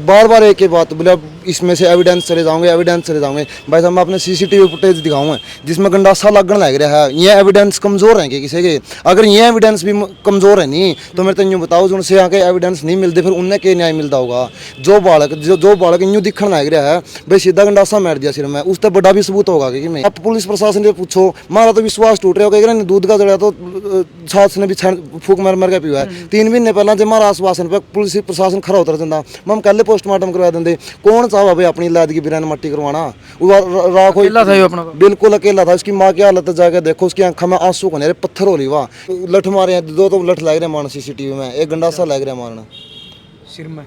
बार बार एक ही बात बोले, अब इसमें से एविडेंस चले जाओगे, एविडेंस चले जाओगे। भाई साहब मैं अपने सीसीटीवी फुटेज दिखाऊंगा जिसमें गंडासा लगन लग रहा है। ये एविडेंस कमजोर है कि किसी के? अगर ये एविडेंस भी कमजोर है नहीं तो मेरे तो यूँ बताओ जो उनसे आके एविडेंस नहीं मिलते फिर उन्हें क्या न्याय मिलता होगा? जो बालक यूँ दिखण लग रहा है भाई सीधा गंडासा मार दिया सिर में, उस तक बड़ा भी सबूत होगा कि मैं। अब पुलिस प्रशासन से पूछो, हमारा तो विश्वास टूट रहा होगा। दूध का जड़ा तो सास ने भी फूक मार के पिया है। 3 महीने पहले जब हमारा आश्वासन पर पुलिस प्रशासन खरा उतर जाता हम कल पोस्टमार्टम करवा देंगे। कौन चाह भाई अपनी लाद की बिरयानी मट्टी करवाना? राख बिल्कुल अकेला था। उसकी माँ की हालत जाके देखो, उसकी आंखों में आंसू को नहीं, पत्थर हो रही वाह। लठ मारे हैं, 2 तो लठ लग रहे मारना सीसीटीवी में, एक गंडासा लग रहा मारना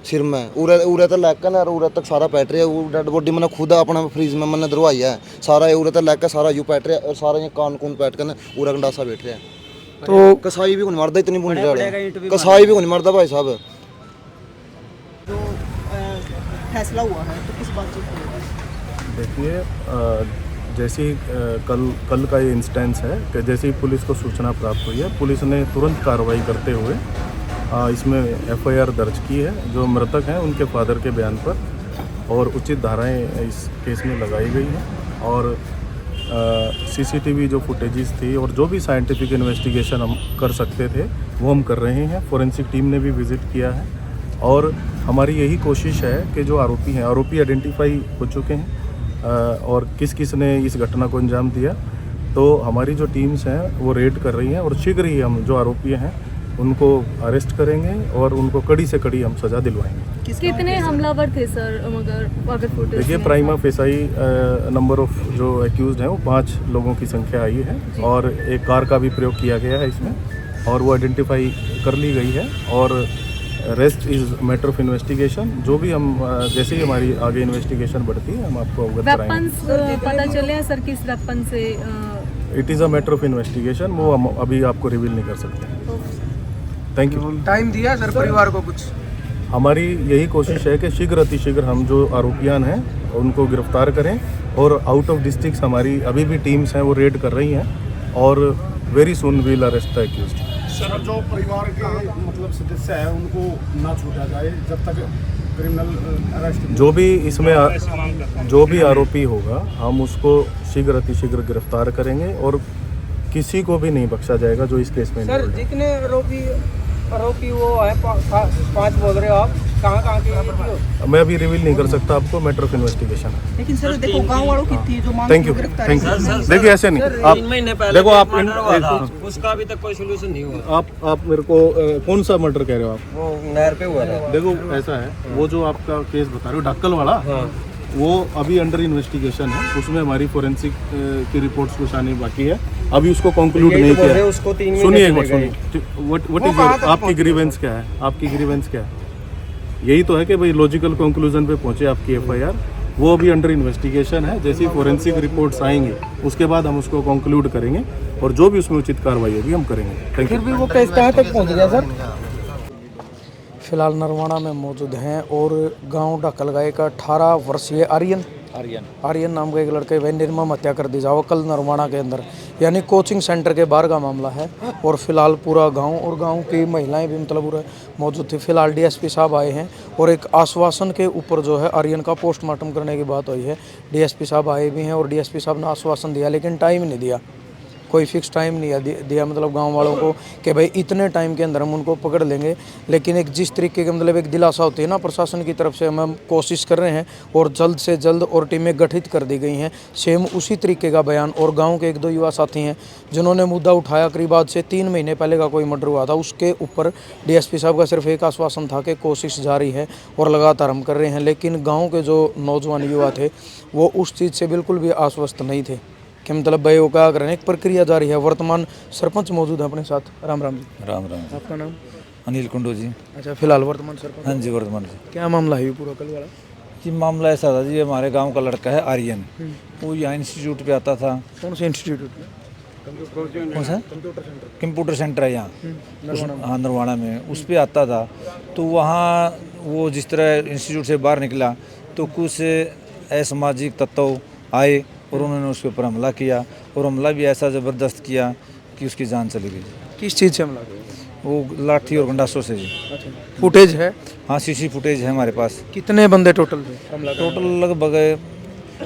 सिर में। उरे तो लैक ना उरे तक सारा पैट रहा है। डेड बॉडी मैंने खुद अपना फ्रीज में मैंने दरवाई है सारा। उरे तो लैक सारा यू पैट रहा है और सारा ये कान कून पैट कर उरा गंडासा बैठ रहा है। तो कसाई भी नहीं मरदा, इतनी बुरी कसाई भी नहीं मरदा भाई साहब। जो फैसला हुआ है तो किस बात से? देखिए, जैसे ही कल का ये इंस्टेंस है कि जैसे ही पुलिस को सूचना प्राप्त हुई है, पुलिस ने तुरंत कार्रवाई करते हुए इसमें एफआईआर दर्ज की है जो मृतक हैं उनके फादर के बयान पर, और उचित धाराएं इस केस में लगाई गई हैं। और सीसीटीवी जो फुटेजेस थी और जो भी साइंटिफिक इन्वेस्टिगेशन हम कर सकते थे वो हम कर रहे हैं। फोरेंसिक टीम ने भी विज़िट किया है और हमारी यही कोशिश है कि जो आरोपी आइडेंटिफाई हो चुके हैं और किस ने इस घटना को अंजाम दिया, तो हमारी जो टीम्स हैं वो रेड कर रही हैं और शीघ्र ही हम जो आरोपी हैं उनको अरेस्ट करेंगे और उनको कड़ी से कड़ी हम सज़ा दिलवाएंगे। कितने हमलावर थे सर? अगर फुटेज देखिए, प्राइमा फेसाई नंबर ऑफ जो एक्यूज्ड हैं वो 5 लोगों की संख्या आई है और एक कार का भी प्रयोग किया गया है इसमें और वो आइडेंटिफाई कर ली गई है। और rest is matter of investigation. जो भी हम जैसे ही हमारी आगे इन्वेस्टिगेशन बढ़ती है हम आपको अवगत कराएंगे। पता चले हैं सर किस वेपन से? It is a matter of investigation, वो हम अभी आपको रिवील नहीं कर सकते। Thank you. टाइम दिया सर परिवार को कुछ? हमारी यही कोशिश है कि शीघ्र अतिशीघ्र हम जो आरोपियां हैं उनको गिरफ्तार करें और आउट ऑफ डिस्ट्रिक्ट हमारी अभी भी टीम्स हैं वो रेड कर रही हैं और very soon will arrest the accused. Sir, जो परिवार के मतलब सदस्य है उनको ना छूटा जाए जब तक क्रिमिनल अरेस्ट। जो भी आरोपी होगा हम उसको शीघ्र अतिशीघ्र गिरफ्तार करेंगे और किसी को भी नहीं बख्शा जाएगा जो इस केस में। सर, जितने आरोपी वो है 5 बोल रहे हो आप, कहाँ के? मैं अभी रिवील नहीं कर सकता आपको, मैटर ऑफ इन्वेस्टिगेशन है। लेकिन सर देखो गांव वालों की थी जो थैंक यू। देखिए ऐसे नहीं, आप देखो, आप उसका अभी तक कोई सोल्यूशन नहीं हुआ। आप मेरे को कौन सा मर्डर कह रहे हो आप? वो नहर पे हुआ था। देखो ऐसा है, वो जो आपका केस बता रहे हो ढक्कल वाला, वो अभी अंडर इन्वेस्टिगेशन है। उसमें हमारी फोरेंसिक की रिपोर्ट्स कुछ आनी बाकी है, अभी उसको कंक्लूड नहीं किया। उसको 3 महीने सुनिए एक बार, सुनिए। व्हाट इज आपकी ग्रीवेंस क्या है? आपकी ग्रीवेंस क्या है? यही तो है कि भाई लॉजिकल कंक्लूजन पे पहुंचे आपकी एफआईआर, वो अभी अंडर इन्वेस्टिगेशन है। जैसी फोरेंसिक रिपोर्ट्स आएंगी उसके बाद हम उसको कंक्लूड करेंगे और जो भी उसमें उचित कार्रवाई होगी हम करेंगे। Thank you. फिर भी वो केस कहाँ तक पहुँच गया सर? फिलहाल नरवाना में मौजूद हैं और गांव ढकलगाय का 18 वर्षीय आर्यन नाम का एक लड़के वह निर्मम हत्या कर दी जाओ कल नरवाना के अंदर, यानी कोचिंग सेंटर के बाहर का मामला है। और फिलहाल पूरा गांव और गांव की महिलाएं भी मतलब पूरा मौजूद थी। फिलहाल डीएसपी साहब आए हैं और एक आश्वासन के ऊपर जो है आर्यन का पोस्टमार्टम करने की बात हुई है। डीएसपी साहब आए भी हैं और डीएसपी साहब ने आश्वासन दिया लेकिन टाइम नहीं दिया, कोई फिक्स टाइम नहीं दिया मतलब गांव वालों को कि भाई इतने टाइम के अंदर हम उनको पकड़ लेंगे। लेकिन एक जिस तरीके के मतलब एक दिलासा होती है ना प्रशासन की तरफ से, हम कोशिश कर रहे हैं और जल्द से जल्द और टीमें गठित कर दी गई हैं। सेम उसी तरीके का बयान और गांव के 1-2 युवा साथी हैं जिन्होंने मुद्दा उठाया। करीब आज से 3 महीने पहले का कोई मर्डर हुआ था, उसके ऊपर डीएसपी साहब का सिर्फ एक आश्वासन था कि कोशिश जारी है और लगातार हम कर रहे हैं। लेकिन गाँव के जो नौजवान युवा थे वो उस चीज़ से बिल्कुल भी आश्वस्त नहीं थे कि मतलब भाई वो क्या करें, एक प्रक्रिया जारी है। वर्तमान सरपंच मौजूद है अपने साथ। राम राम जी। राम। आपका नाम? अनिल कुंडू जी। अच्छा, फिलहाल वर्तमान सरपंच? हाँ जी, वर्तमान जी। क्या मामला है पूरा कल वाला? जी मामला ऐसा था जी, हमारे गांव का लड़का है आर्यन, वो यहाँ इंस्टीट्यूट पे आता था। कौन से इंस्टीट्यूट में? कौन सा? कंप्यूटर सेंटर है यहाँ, हाँ नरवाना में, उस पर आता था। तो वहाँ वो जिस तरह इंस्टीट्यूट से बाहर निकला तो कुछ असामाजिक तत्व आए और उन्होंने उसके ऊपर हमला किया और हमला भी ऐसा ज़बरदस्त किया कि उसकी जान चली गई। किस चीज़ से हमला किया? वो लाठी और गंडासों से जी। फुटेज है? हाँ, सीसी फुटेज है हमारे पास। कितने बंदे टोटल थे? टोटल लगभग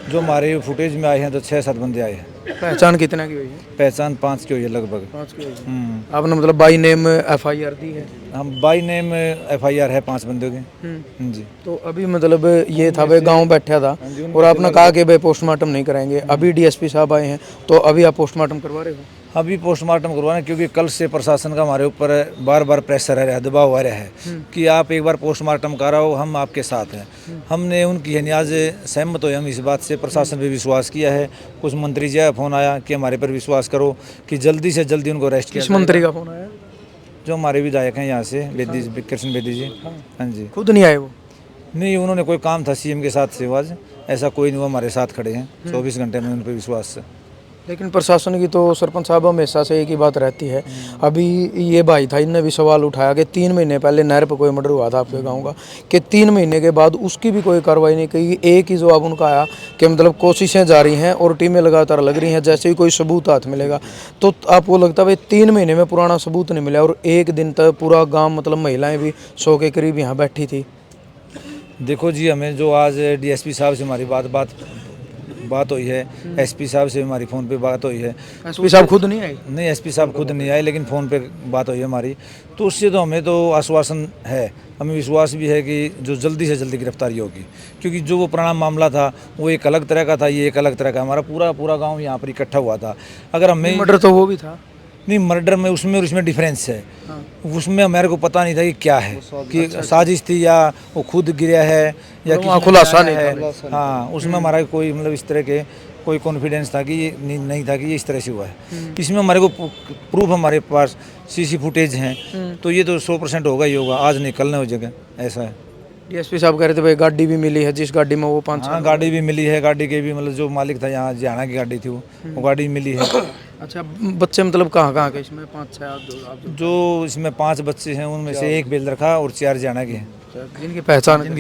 जो हमारे फुटेज में आए हैं तो 6-7 बंदे आए हैं। पहचान कितना की हुई है? पहचान 5 की हुई है लगभग। 5 की हुई है। आपने मतलब बाई नेम FIR दी है? हम बाई नेम FIR है 5 बंदों की जी। तो अभी मतलब ये था भाई गांव बैठा था और आपने कहा कि भाई पोस्टमार्टम नहीं कराएंगे, अभी DSP साहब आए हैं तो अभी आप पोस्टमार्टम करवा रहे हो? अभी पोस्टमार्टम करवाना, क्योंकि कल से प्रशासन का हमारे ऊपर बार बार प्रेशर है, दबाव आ रहा है कि आप एक बार पोस्टमार्टम कराओ, हम आपके साथ हैं। हमने उनकी आज सहमत हुए हम इस बात से, प्रशासन पे विश्वास किया है। कुछ मंत्री जी का फ़ोन आया कि हमारे पर विश्वास करो कि जल्दी से जल्दी उनको अरेस्ट किया। किस मंत्री का फोन आया? जो हमारे विधायक हैं यहाँ से, बेदी, कृष्ण बेदी जी। हाँ जी। खुद नहीं आए वो? नहीं, उन्होंने कोई काम था CM के साथ से, आज ऐसा कोई नहीं, वो हमारे साथ खड़े हैं 24 घंटे में, उन पर विश्वास से। लेकिन प्रशासन की तो सरपंच साहब हमेशा से एक ही बात रहती है। अभी ये भाई था, इनने भी सवाल उठाया कि 3 महीने पहले नहर पर कोई मर्डर हुआ था आपके गांव का, कि 3 महीने के बाद उसकी भी कोई कार्रवाई नहीं की। एक ही जवाब उनका आया कि मतलब कोशिशें जारी हैं और टीमें लगातार लग रही हैं, जैसे ही कोई सबूत हाथ मिलेगा। तो आपको लगता है भाई 3 महीने में पुराना सबूत नहीं मिला और एक दिन तक पूरा गाँव मतलब महिलाएँ भी 100 के करीब यहाँ बैठी थी? देखो जी, हमें जो आज DSP साहब से हमारी बात हुई है, SP साहब से हमारी फ़ोन पे बात हुई है। SP साहब खुद नहीं आए? नहीं, SP साहब खुद नहीं आए, लेकिन फ़ोन पे बात हुई है हमारी, तो उससे तो हमें तो आश्वासन है, हमें विश्वास भी है कि जो जल्दी से जल्दी गिरफ्तारी होगी। क्योंकि जो वो पुराना मामला था वो एक अलग तरह का था, ये एक अलग तरह का। हमारा पूरा गाँव यहाँ पर इकट्ठा हुआ था। अगर हमें मर्डर तो वो भी था? नहीं, मर्डर में उसमें और इसमें डिफरेंस है। उसमें हमारे को पता नहीं था कि क्या है, कि साजिश थी या वो खुद गिरा है या वहाँ खुलासा नहीं है। हाँ, उसमें हमारा कोई मतलब इस तरह के कोई कॉन्फिडेंस था कि ये नहीं था कि ये इस तरह से हुआ है। इसमें हमारे को प्रूफ हमारे पास CC फुटेज हैं, तो ये तो 100% होगा ही होगा, आज नहीं कल नहीं हो जाएगा, ऐसा है। DSP साहब कह रहे थे भाई गाड़ी भी मिली है, जिस गाड़ी में वो 5। हाँ, गाड़ी भी मिली है, गाड़ी के भी मतलब जो मालिक था यहाँ जियाना की गाड़ी थी वो गाड़ी मिली है। अच्छा, बच्चे मतलब कहाँ के इसमें? 5-6 आप जो इसमें 5 बच्चे हैं, उनमें से 1 बेल रखा और 4 जियाना के हैं, जिनकी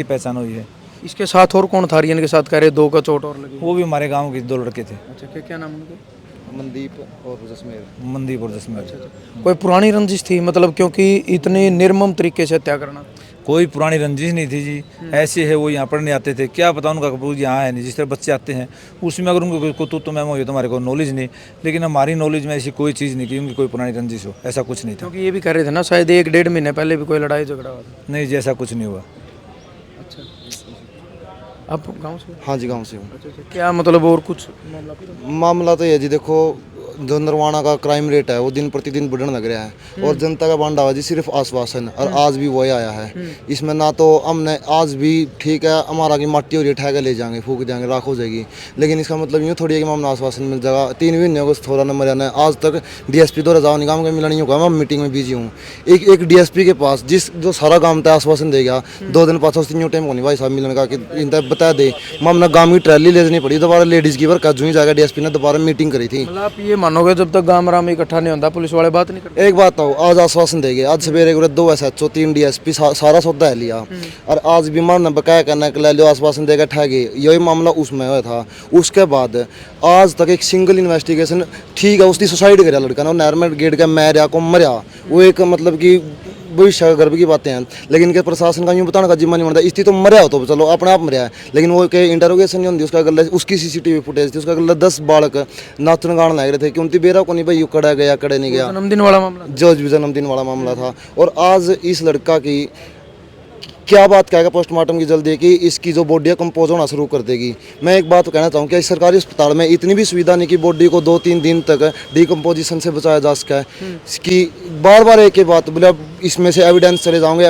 पहचान हुई है। इसके साथ और कौन था? आर्यन के साथ कह रहे 2 का चोट और लगी। वो भी हमारे गांव के 2 लड़के थे। अच्छा, क्या नाम उनके? मनदीप और जसमेर। मनदीप और जसमेर। कोई पुरानी रंजिश थी मतलब, क्योंकि इतनी निर्मम तरीके से हत्या करना? कोई पुरानी रंजिश नहीं थी जी, ऐसे है वो यहाँ पढ़ने आते थे, क्या पता उनका कबूल यहाँ है नहीं। जिस तरह बच्चे आते हैं उसमें अगर उनको कोई तो मैम हो तो हमारे को नॉलेज नहीं, लेकिन हमारी नॉलेज में ऐसी कोई चीज़ नहीं कि उनकी कोई पुरानी रंजिश हो, ऐसा कुछ नहीं था। क्योंकि ये भी कह रहे थे ना शायद 1-1.5 महीने पहले भी कोई लड़ाई झगड़ा हुआ था। नहीं जी, ऐसा कुछ नहीं हुआ। अच्छा, आप गाँव से? हाँ जी, गाँव से हूँ। अच्छा, क्या मतलब और कुछ मामला तो ये जी, देखो जो नरवाना का क्राइम रेट है वो दिन प्रतिदिन बढ़ने लग रहा है और जनता का बांडाबाजी सिर्फ आश्वासन, और आज भी वही आया है। इसमें ना तो हमने आज भी ठीक है हमारा की माटी हो रही ठेका ले जाएंगे, फूक जाएंगे, राख हो जाएगी, लेकिन इसका मतलब यूँ थोड़ी है कि हमने आश्वासन मिल जाएगा। 3 महीने हो गए थोड़ा नंबर आना है, आज तक DSP द्वारा जाओ निगम के मिला नहीं होगा। मैं मीटिंग में बिजी हूँ। एक DSP के पास जो सारा काम था आश्वासन देगा, 2 दिन पास उससे न्यू टाइम को नहीं भाई साहब मिलने का कि इनका बता दे। हमने गाँव की ट्रैली ले जानी पड़ी, दोबारा लेडीज़ की वर्क जूँ जाएगा। DSP ने दोबारा मीटिंग करी थी। मतलब आप ये मानोगे जब तक गाँव में इकट्ठा नहीं होता पुलिस वाले बात नहीं करते? एक बात तो आज आश्वासन देंगे, आज सवेरे 2 SHO 3 DSP सारा सौदा है लिया, और आज भी मन बकाया करने के लिए आश्वासन देगा ठगे। यही मामला उसमें हुआ था। उसके बाद आज तक एक सिंगल इन्वेस्टिगेशन, ठीक है उसकी सुसाइड करा लड़का ना, नहर में गेट के मरिया को मरिया, वो एक मतलब कि भविष्य गर्भ की बातें हैं, लेकिन इनके प्रशासन का यूँ बताने का जिम्मा नहीं बनता। इसकी तो मरिया हो तो चलो अपने आप मरिया है, लेकिन वो के इंटरोगेशन नहीं होती उसका गला, उसकी CCTV फुटेज थी, उसका गला 10 बालक नाचन गान लग रहे थे कि उनकी बेरा को नहीं भाई कड़ा गया कड़े नहीं गया। जन्मदिन वाला मामला, जो जन्मदिन वाला मामला था। और आज इस लड़का की क्या बात कहेगा पोस्टमार्टम की जल्दी कि इसकी जो बॉडी है कंपोज होना शुरू कर देगी। मैं एक बात कहना चाहूँ कि इस सरकारी अस्पताल में इतनी भी सुविधा नहीं कि बॉडी को 2-3 दिन तक डिकम्पोजिशन से बचाया जा सके, कि बार बार एक ही बात बोले इसमें से एविडेंस चले जाओगे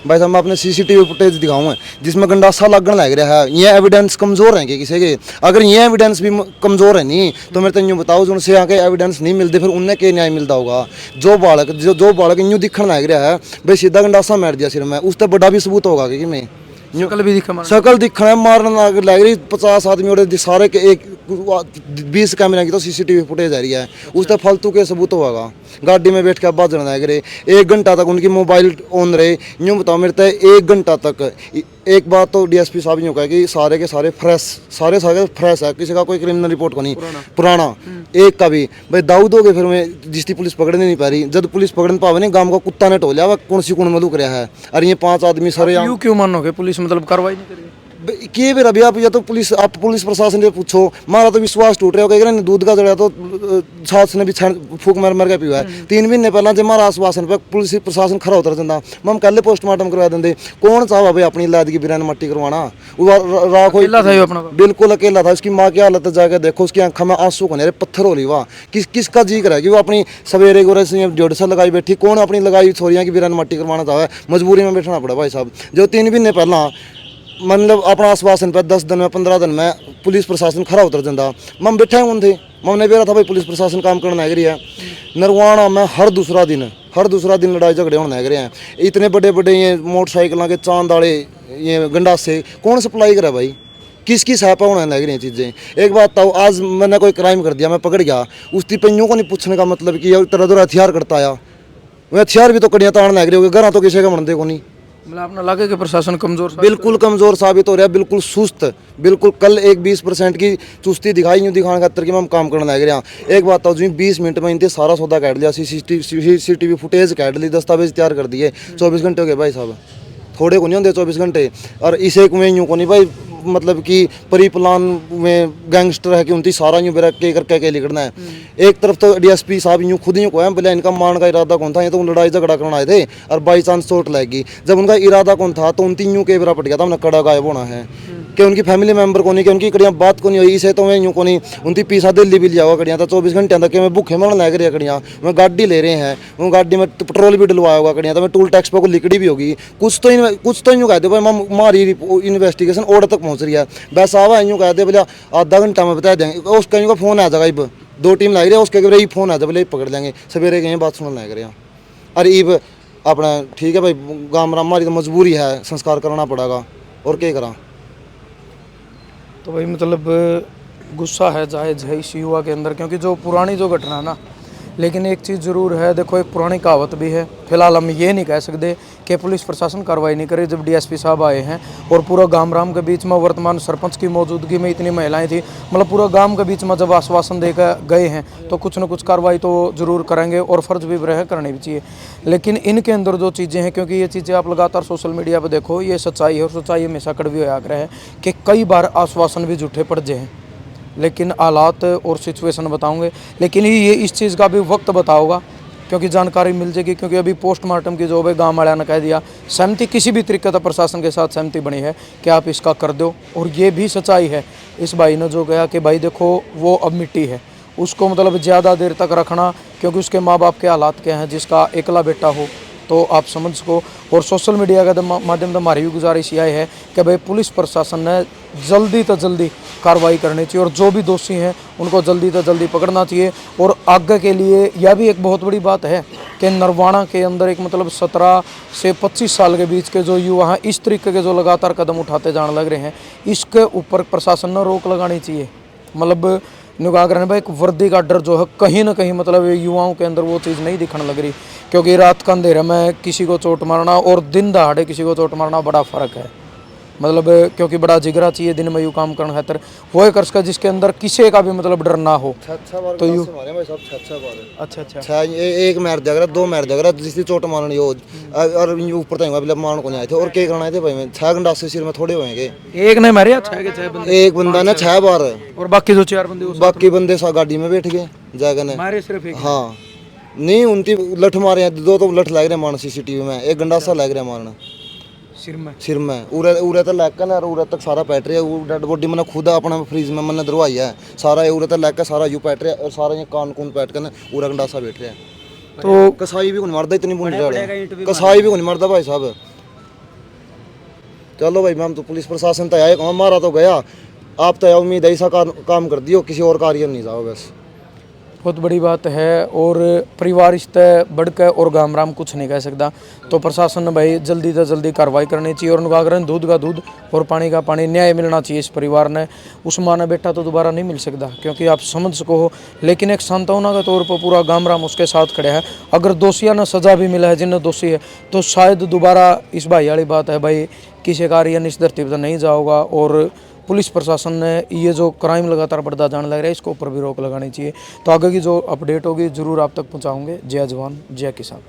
भाई साहब मैं अपने CCTV फुटेज दिखाऊँ जिसमें गंडासा लगने लग रहा है। ये एविडेंस कमज़ोर हैं कि किसी के? अगर ये एविडेंस भी कमज़ोर है नहीं तो मेरे तो यूँ बताओ जो उनसे आके एविडेंस नहीं मिलते फिर उन्हें क्या न्याय मिलता होगा? जो बालक यूँ दिखने लग रहा है भाई सीधा गंडासा मार दिया सिर में, उस तक बड़ा भी सबूत होगा कि मैं शकल दिखना मारना लग रही। 50 आदमी और सारे के 20 कैमरे की तो CCTV फुटेज आ रही है, उस तक फालतू के सबूत होगा। गाड़ी में बैठ के बाजन लग रहे, 1 घंटा तक उनकी मोबाइल ऑन रहे। यूँ बताओ मेरे तो 1 घंटा तक एक बात तो डीएसपी साहब यूँ कहे कि सारे के सारे सारे फ्रेश है, किसी का कोई क्रिमिनल रिपोर्ट को नहीं पुराना एक का भी। भाई दाऊद हो गए फिर मैं जिसकी पुलिस पकड़ने नहीं पा रही, जब पुलिस पकड़ने पावे नहीं गांव का कुत्ता ने टोलिया वह कौन सी कौन में लुक रहा है। अरे ये 5 आदमी सारे क्यों क्यों मानोगे पुलिस मतलब कार्रवाई नहीं करेगी? किए भी अभी आप या तो पुलिस प्रशासन से पूछो, मारा तो विश्वास टूट रहा है। दूध का जड़ा तो साथ ने भी फूक मार के पीवा है। 3 महीने पहला जब मारा आश्वासन पे पुलिस प्रशासन खरा उतर जाता, हम कल पोस्टमार्टम करवा देंगे। कौन चाह भाई अपनी लाद की बिरान मट्टी करवाना, बिल्कुल अकेला था। उसकी माँ की हालत जाकर देखो, उसकी आंखों में आंसू को नहीं, पत्थर हो रही वाह किसका जी करे कि वो अपनी सवेरे गोरे से जोड़ से लगाई बैठी। कौन अपनी लगाई छोरियाँ की बिरान मट्टी करवाना चाहे, मजबूरी में बैठना पड़ा भाई साहब। जो 3 महीने पहला मतलब अपना आश्वासन पे 10 दिन में 15 दिन में पुलिस प्रशासन खरा उतर जाता, हम बैठे हुए थे। हमने भी रहा था भाई पुलिस प्रशासन काम करना है रही है। नरवाना में हर दूसरा दिन लड़ाई झगड़े होने लग रहे हैं। इतने बड़े बड़े ये मोटरसाइकिलों के चांद वाले ये गंडासे कौन सप्लाई करे भाई, किसकी सहायता होने लग रही हैं चीज़ें। एक बात तो आज मैंने कोई क्राइम कर दिया, मैं पकड़ गया, उसकी पंजों को नहीं पूछने का मतलब कि तरह तरह हथियार करता आया। वह हथियार भी तो कड़ियाँ ताड़ने लग रहे हो, घर तो किसी का मनते को नहीं। मतलब अपना लगे कि प्रशासन कमजोर बिल्कुल कमजोर साबित हो रहा है, बिल्कुल सुस्त। बिल्कुल कल एक 20% की चुस्ती दिखाई, यूँ दिखाने खातर कि हम काम करने लग रहे हैं। एक बात तो 20 मिनट में इनते सारा सौदा काट लिया, CCTV फुटेज काट ली, दस्तावेज तैयार कर दिए। 24 घंटे हो गए भाई साहब, थोड़े को नहीं होंगे 24 घंटे। और इसे में यूँ को नहीं भाई मतलब कि परी प्लान में गैंगस्टर है कि उनकी सारा यूँ बेरा के करके के लिखना है। एक तरफ तो डीएसपी साहब यूँ खुद यूँ को है, बोले इनका मान का इरादा कौन था, ये तो लड़ाई झगड़ा करना आए थे और बाई चांस चोट लगी। जब उनका इरादा कौन था तो उन 3 यूँ के बेरा पट गया था, उन्हें कड़ा गायब होना है कि उनकी फैमिली मेंबर को नहीं, कि उनकी कड़ियाँ बात को नहीं हुई। इसे तो मैं यूँ को नहीं उनकी पीसा दिल्ली भी लिया हुआ कड़ियाँ था 24 घंटे तक मैं भूखे मरने लग रही है कड़ियाँ। मैं गाड़ी ले रहे हैं, वो गाड़ी में पेट्रोल भी डलवाया होगा कड़ियाँ, तो मैं टूल टैक्स पर को लिकड़ी भी होगी। कुछ तो यूँ कहते भाई हमारी इन्वेस्टिगेशन ऑर्डर तक पहुँच रही है। बस आवा यूँ कहते बोले आधा घंटा में बता देंगे, उसका यूँ का फ़ोन आ जाएगा। इब 2 टीम लग रही है, उसके भाई फ़ोन आ जाए बोले पकड़ लेंगे, सवेरे गए बात सुनने लग रहे हैं। अरे इब अपना ठीक है भाई, गाँव हमारी तो मजबूरी है, संस्कार करना पड़ेगा और क्या करा। तो भाई मतलब गुस्सा है जायज़ है इस युवा के अंदर, क्योंकि जो पुरानी जो घटना है ना, लेकिन एक चीज़ ज़रूर है, देखो एक पुरानी कहावत भी है। फिलहाल हम ये नहीं कह सकते कि पुलिस प्रशासन कार्रवाई नहीं करे। जब डीएसपी साहब आए हैं और पूरा गांव राम के बीच में वर्तमान सरपंच की मौजूदगी में इतनी महिलाएं थी, मतलब पूरा गांव के बीच में जब आश्वासन देकर गए हैं तो कुछ न कुछ कार्रवाई तो ज़रूर करेंगे और फ़र्ज भी रहे करनी भी चाहिए। लेकिन इनके अंदर जो चीज़ें हैं, क्योंकि ये चीज़ें आप लगातार सोशल मीडिया पर देखो, ये सच्चाई है और सच्चाई हमेशा कड़वी आग्रह है कि कई बार आश्वासन भी झूठे पड़ जाए, लेकिन हालात और सिचुएशन बताऊंगे। लेकिन ये इस चीज़ का भी वक्त बताओगा, क्योंकि जानकारी मिल जाएगी। क्योंकि अभी पोस्टमार्टम की जॉब है, गाँव वाले ने कह दिया सहमति किसी भी तरीके का प्रशासन के साथ सहमति बनी है कि आप इसका कर दो। और ये भी सच्चाई है, इस भाई ने जो कहा कि भाई देखो वो अब मिट्टी है, उसको मतलब ज़्यादा देर तक रखना, क्योंकि उसके माँ बाप के हालात क्या हैं, जिसका एकला बेटा हो तो आप समझ सको। और सोशल मीडिया के माध्यम से हमारी भी गुजारिश यह है कि भाई पुलिस प्रशासन ने जल्दी तो जल्दी कार्रवाई करनी चाहिए और जो भी दोषी हैं उनको जल्दी तो जल्दी पकड़ना चाहिए। और आगे के लिए यह भी एक बहुत बड़ी बात है कि नरवाना के अंदर एक मतलब 17 से 25 साल के बीच के जो युवा हैं, इस तरीके के जो लगातार कदम उठाते जाने लग रहे हैं, इसके ऊपर प्रशासन ने रोक लगानी चाहिए। मतलब निगाह भाई एक वर्दी का डर जो है कहीं ना कहीं मतलब युवाओं के अंदर वो चीज़ नहीं दिखने लग रही। क्योंकि रात का अंधेरे में किसी को चोट मारना और दिन दहाड़े किसी को चोट मारना बड़ा फ़र्क है। मतलब क्योंकि बड़ा जिगरा चाहिए दिन में यूँ काम करना खातर, वो एक कर जिसके अंदर किसी का भी मतलब डर ना हो। तो यूँ अच्छा एक मैर जगह 2 मैर जगह जिसकी चोट मारनी हो और ऊपर तक मान को नहीं आए थे। और क्या करना है भाई, मैं 6 घंटा से सिर में थोड़े होंगे। एक ने मारे 6 के 6 बंदे, एक बंदा ने 6 बार और बाकी जो 4 बंदे, बाकी बंदे गाड़ी में बैठ गए जाकर ने मारे सिर्फ एक। हाँ नहीं उनकी लठ मारे हैं, 2 तो लठ लग रहे मान CCTV में, एक गंडासा लग रहा मारना सिर में उरे तक लैक ना, उरे तक सारा पैट रहा है। डेड बॉडी मैंने खुद अपना फ्रीज में मैंने दरवाई है सारा, उरे तक लैक सारा यू पैट रहा है और सारा ये कान कून पैट कर उरा गंडासा बैठ रहा है। तो कसाई भी नहीं मारता, इतनी बुरी कसाई भी नहीं मारता भाई साहब। चलो भाई मैम तो पुलिस प्रशासन तो आए, मारा तो गया, आप तो उम्मीद ऐसा काम कर दियो, किसी और कार्य नहीं जाओ बस। बहुत बड़ी बात है और परिवार इससे बढ़कर और गाम राम कुछ नहीं कह सकता। तो प्रशासन ने भाई जल्दी से जल्दी कार्रवाई करनी चाहिए और उनका आग्रह दूध का दूध और पानी का पानी न्याय मिलना चाहिए इस परिवार ने। उस माँ ने बेटा तो दोबारा नहीं मिल सकता क्योंकि आप समझ सको हो, लेकिन एक सांत्वना के तौर पर पूरा गाम राम उसके साथ खड़े है। अगर दोषियों ने सजा भी मिला है, जिन्हें दोषी है, तो शायद दोबारा इस भाई वाली बात है भाई किसी कार्य इस धरती पर नहीं जाओगा। और पुलिस प्रशासन ने ये जो क्राइम लगातार बढ़ता जाने लग रहा है, इसके ऊपर भी रोक लगानी चाहिए। तो आगे की जो अपडेट होगी जरूर आप तक पहुंचाऊंगे। जय जवान जय किसान।